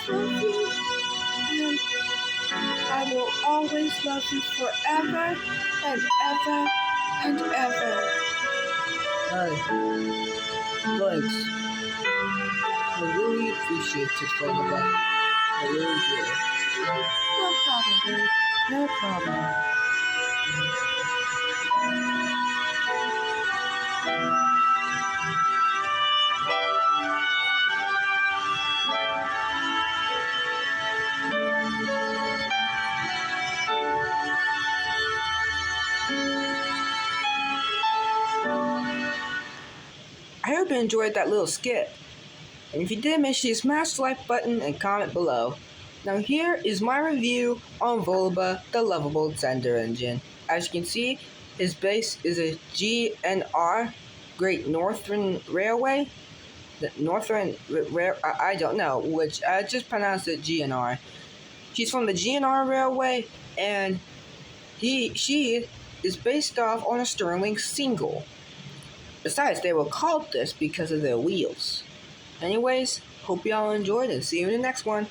love you, and I will always love you forever and ever and ever. Hey, thanks. I really appreciate it, Voleaba. I really do. No problem, babe. No problem. I hope you enjoyed that little skit. And if you did, make sure you smash the like button and comment below. Now here is my review on Voleaba, the Lovable Sender Engine. As you can see, his base is a GNR, Great Northern Railway. The Northern I don't know, which I just pronounced it GNR. She's from the GNR Railway, and she is based off on a Sterling single. Besides, they were called this because of their wheels. Anyways, hope y'all enjoyed and see you in the next one.